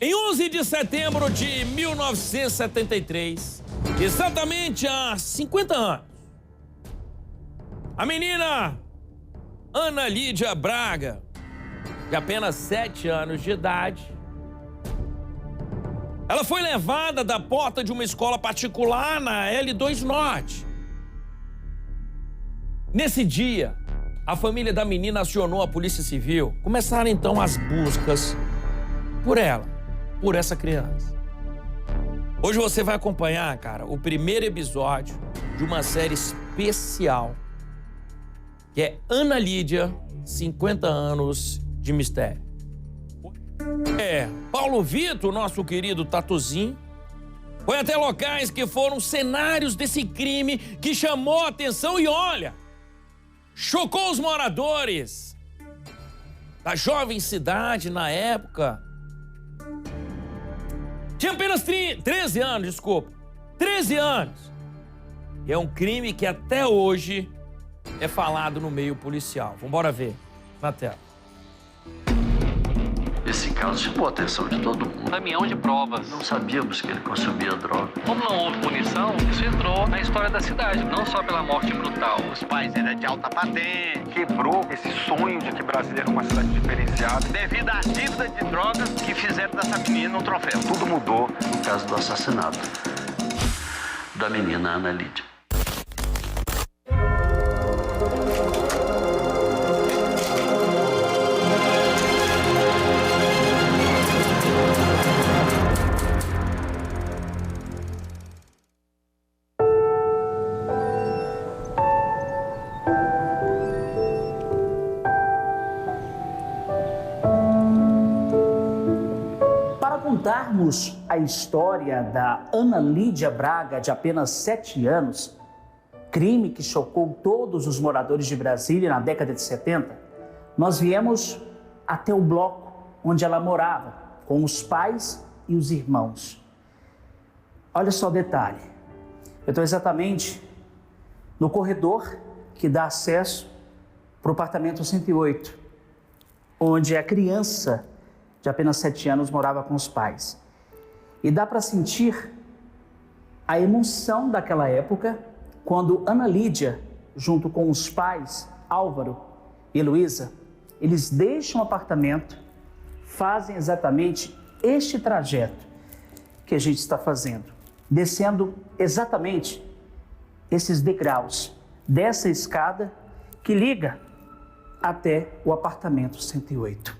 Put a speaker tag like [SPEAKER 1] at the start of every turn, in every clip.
[SPEAKER 1] Em 11 de setembro de 1973, exatamente há 50 anos, a menina Ana Lídia Braga, de apenas 7 anos de idade, ela foi levada da porta de uma escola particular na L2 Norte. Nesse dia, a família da menina acionou a Polícia Civil. Começaram então as buscas por ela, por essa criança. Hoje você vai acompanhar, cara, o primeiro episódio de uma série especial, que é Ana Lídia, 50 anos de mistério. Paulo Vitor, nosso querido Tatuzinho, foi até locais que foram cenários desse crime que chamou a atenção e, olha, chocou os moradores da jovem cidade na época. Tinha apenas 13 anos, desculpa. 13 anos. E é um crime que até hoje é falado no meio policial. Vamos ver na tela.
[SPEAKER 2] Esse caso chamou a atenção de todo mundo.
[SPEAKER 3] Caminhão de provas.
[SPEAKER 2] Não sabíamos que ele consumia droga.
[SPEAKER 3] Como não houve punição, isso entrou na história da cidade, não só pela morte brutal.
[SPEAKER 4] Os pais eram de alta patente. Quebrou esse sonho de que Brasília era uma cidade diferenciada. Devido à dívida de drogas que fizeram dessa menina um troféu.
[SPEAKER 2] Tudo mudou no caso do assassinato da menina Ana Lídia.
[SPEAKER 5] Contarmos a história da Ana Lídia Braga, de apenas 7 anos, crime que chocou todos os moradores de Brasília na década de 70, nós viemos até o bloco onde ela morava, com os pais e os irmãos. Olha só o detalhe, eu estou exatamente no corredor que dá acesso para o apartamento 108, onde a criança de apenas 7 anos morava com os pais. E dá para sentir a emoção daquela época, quando Ana Lídia, junto com os pais, Álvaro e Heloísa, eles deixam o apartamento, fazem exatamente este trajeto que a gente está fazendo, descendo exatamente esses degraus dessa escada que liga até o apartamento 108.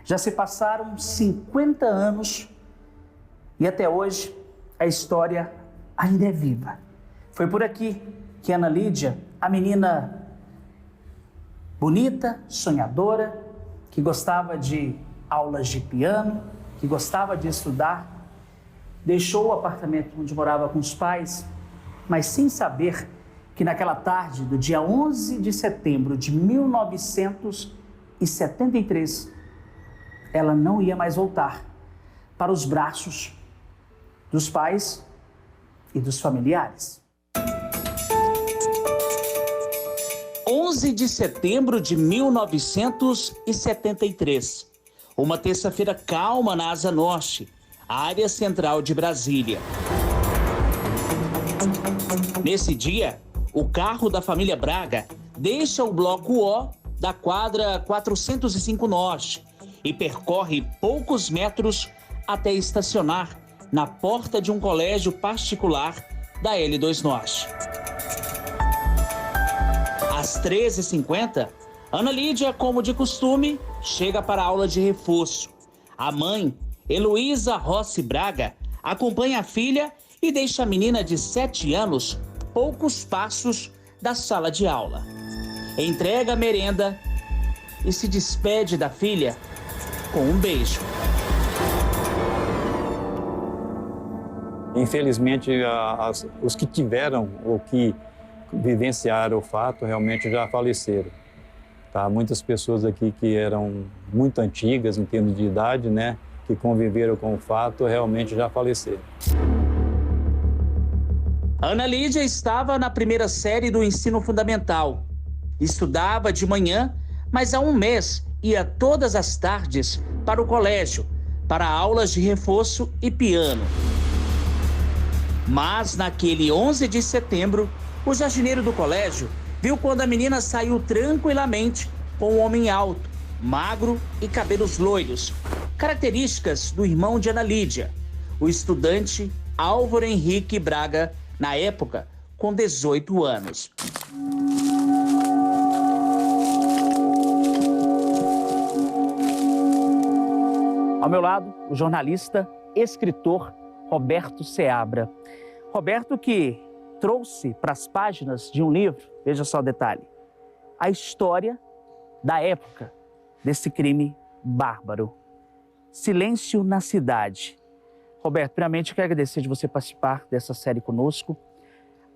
[SPEAKER 5] Já se passaram 50 anos e até hoje a história ainda é viva. Foi por aqui que Ana Lídia, a menina bonita, sonhadora, que gostava de aulas de piano, que gostava de estudar, deixou o apartamento onde morava com os pais, mas sem saber que naquela tarde do dia 11 de setembro de 1973, ela não ia mais voltar para os braços dos pais e dos familiares. 11 de setembro de 1973, uma terça-feira calma na Asa Norte, área central de Brasília. Nesse dia, o carro da família Braga deixa o bloco O da quadra 405 Norte, e percorre poucos metros até estacionar na porta de um colégio particular da L2 Norte. Às 13h50, Ana Lídia, como de costume, chega para a aula de reforço. A mãe, Heloísa Rossi Braga, acompanha a filha e deixa a menina de 7 anos poucos passos da sala de aula. Entrega a merenda e se despede da filha com um beijo.
[SPEAKER 6] Infelizmente, os que tiveram ou que vivenciaram o fato realmente já faleceram. Tá? Muitas pessoas aqui que eram muito antigas em termos de idade, né, que conviveram com o fato, realmente já faleceram.
[SPEAKER 5] Ana Lídia estava na primeira série do ensino fundamental. Estudava de manhã, mas há um mês ia todas as tardes para o colégio, para aulas de reforço e piano. Mas naquele 11 de setembro, o jardineiro do colégio viu quando a menina saiu tranquilamente com um homem alto, magro e cabelos loiros, características do irmão de Ana Lídia, o estudante Álvaro Henrique Braga, na época com 18 anos. Ao meu lado, o jornalista, escritor Roberto Seabra. Roberto, que trouxe para as páginas de um livro, veja só o detalhe, a história da época desse crime bárbaro. Silêncio na Cidade. Roberto, primeiramente, eu quero agradecer de você participar dessa série conosco.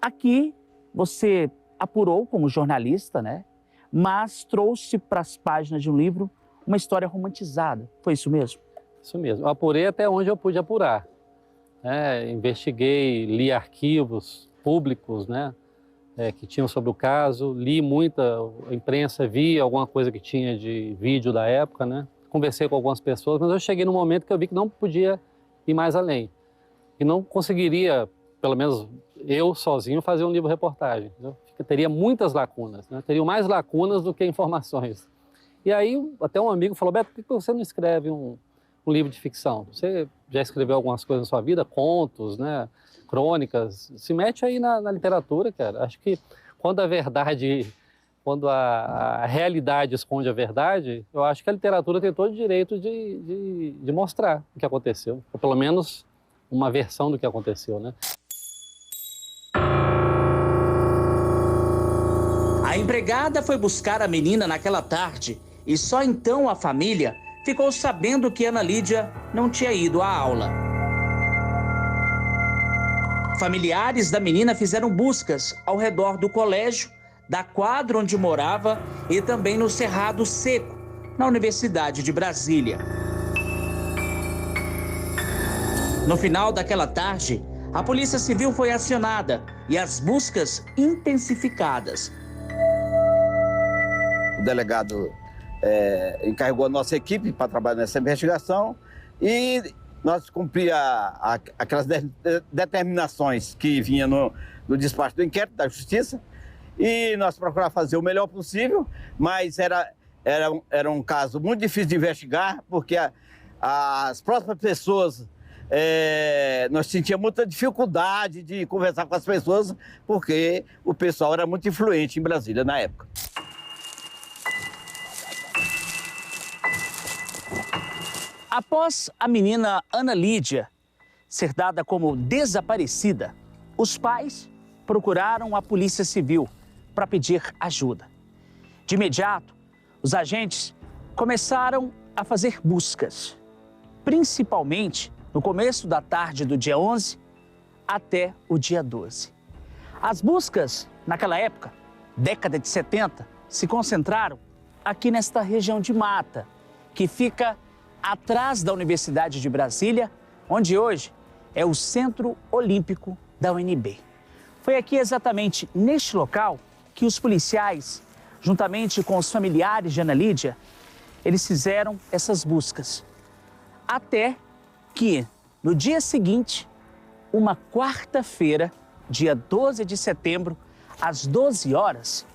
[SPEAKER 5] Aqui você apurou como jornalista, né? Mas trouxe para as páginas de um livro uma história romantizada. Foi isso mesmo?
[SPEAKER 7] Isso mesmo. Eu apurei até onde eu pude apurar. Investiguei, li arquivos públicos, né? Que tinham sobre o caso, li muita imprensa, vi alguma coisa que tinha de vídeo da época, né? Conversei com algumas pessoas, mas eu cheguei num momento que eu vi que não podia ir mais além. E não conseguiria, pelo menos eu sozinho, fazer um livro-reportagem. Teria muitas lacunas, né? Teria mais lacunas do que informações. E aí até um amigo falou, Beto, por que você não escreve um livro de ficção? Você já escreveu algumas coisas na sua vida, contos, né? Crônicas, se mete aí na literatura, cara. Acho que quando a realidade esconde a verdade, eu acho que a literatura tem todo o direito de mostrar o que aconteceu, ou pelo menos uma versão do que aconteceu, né?
[SPEAKER 5] A empregada foi buscar a menina naquela tarde e só então a família ficou sabendo que Ana Lídia não tinha ido à aula. Familiares da menina fizeram buscas ao redor do colégio, da quadra onde morava e também no Cerrado Seco, na Universidade de Brasília. No final daquela tarde, a Polícia Civil foi acionada e as buscas intensificadas.
[SPEAKER 8] O delegado encarregou a nossa equipe para trabalhar nessa investigação e nós cumpríamos aquelas determinações que vinham no despacho do inquérito da Justiça e nós procurávamos fazer o melhor possível, mas era um caso muito difícil de investigar porque as próximas pessoas, nós sentíamos muita dificuldade de conversar com as pessoas porque o pessoal era muito influente em Brasília na época.
[SPEAKER 5] Após a menina Ana Lídia ser dada como desaparecida, os pais procuraram a Polícia Civil para pedir ajuda. De imediato, os agentes começaram a fazer buscas, principalmente no começo da tarde do dia 11 até o dia 12. As buscas, naquela época, década de 70, se concentraram aqui nesta região de mata, que fica atrás da Universidade de Brasília, onde hoje é o Centro Olímpico da UNB. Foi aqui exatamente neste local que os policiais, juntamente com os familiares de Ana Lídia, eles fizeram essas buscas. Até que, no dia seguinte, uma quarta-feira, dia 12 de setembro, às 12 horas,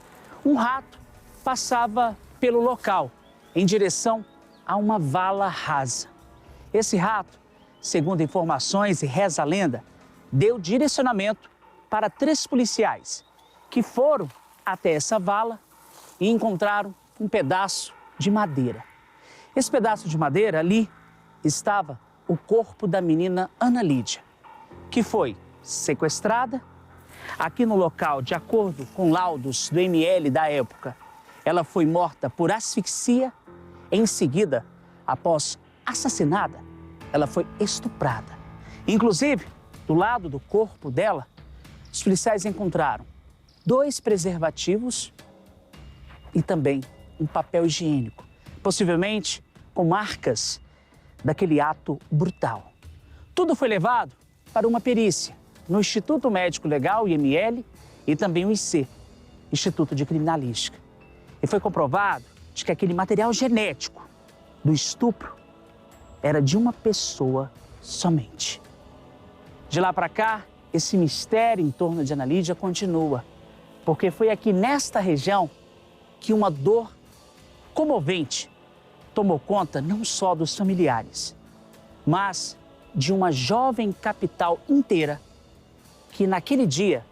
[SPEAKER 5] um rato passava pelo local, em direção a uma vala rasa. Esse rato, segundo informações e reza a lenda, deu direcionamento para 3 policiais que foram até essa vala e encontraram um pedaço de madeira. Esse pedaço de madeira, ali estava o corpo da menina Ana Lídia, que foi sequestrada. Aqui no local, de acordo com laudos do ML da época, ela foi morta por asfixia. Em seguida, após assassinada, ela foi estuprada. Inclusive, do lado do corpo dela, os policiais encontraram 2 preservativos e também um papel higiênico, possivelmente com marcas daquele ato brutal. Tudo foi levado para uma perícia no Instituto Médico Legal, IML, e também o IC, Instituto de Criminalística. E foi comprovado de que aquele material genético do estupro era de uma pessoa somente. De lá para cá, esse mistério em torno de Ana Lídia continua, porque foi aqui nesta região que uma dor comovente tomou conta não só dos familiares, mas de uma jovem capital inteira que naquele dia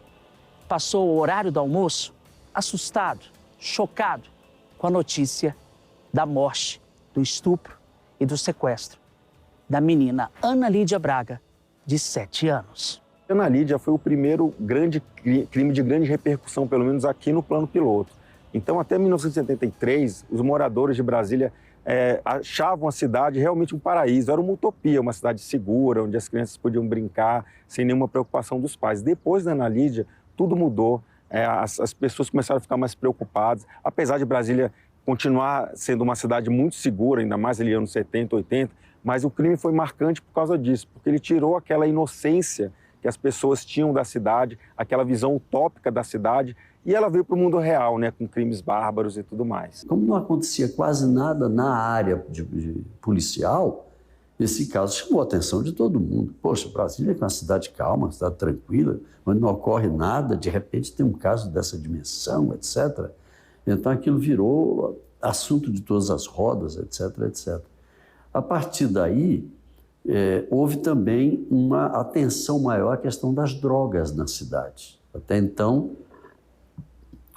[SPEAKER 5] passou o horário do almoço assustado, chocado com a notícia da morte, do estupro e do sequestro da menina Ana Lídia Braga, de 7 anos.
[SPEAKER 9] Ana Lídia foi o primeiro grande crime de grande repercussão, pelo menos aqui no plano piloto. Então, até 1973, os moradores de Brasília achavam a cidade realmente um paraíso. Era uma utopia, uma cidade segura, onde as crianças podiam brincar sem nenhuma preocupação dos pais. Depois da Ana Lídia, tudo mudou. As pessoas começaram a ficar mais preocupadas. Apesar de Brasília continuar sendo uma cidade muito segura, ainda mais ali anos 70, 80, mas o crime foi marcante por causa disso, porque ele tirou aquela inocência que as pessoas tinham da cidade, aquela visão utópica da cidade, e ela veio para o mundo real, né, com crimes bárbaros e tudo mais.
[SPEAKER 10] Como não acontecia quase nada na área de policial, esse caso chamou a atenção de todo mundo. Poxa, Brasília é uma cidade calma, uma cidade tranquila, onde não ocorre nada, de repente tem um caso dessa dimensão, etc. Então aquilo virou assunto de todas as rodas, etc, etc. A partir daí, houve também uma atenção maior à questão das drogas na cidade. Até então,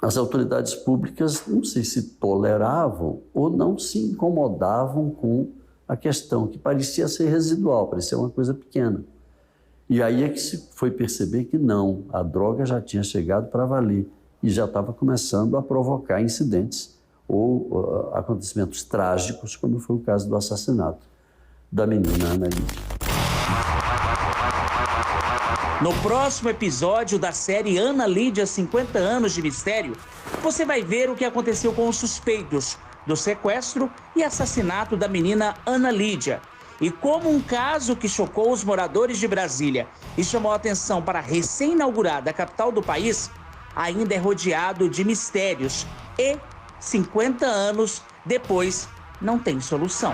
[SPEAKER 10] as autoridades públicas, não sei se toleravam ou não se incomodavam com a questão, que parecia ser residual, parecia uma coisa pequena. E aí é que se foi perceber que não, a droga já tinha chegado para valer e já estava começando a provocar incidentes ou acontecimentos trágicos, como foi o caso do assassinato da menina Ana Lídia.
[SPEAKER 5] No próximo episódio da série Ana Lídia, 50 anos de mistério, você vai ver o que aconteceu com os suspeitos do sequestro e assassinato da menina Ana Lídia e como um caso que chocou os moradores de Brasília e chamou a atenção para a recém-inaugurada capital do país ainda é rodeado de mistérios e 50 anos depois não tem solução.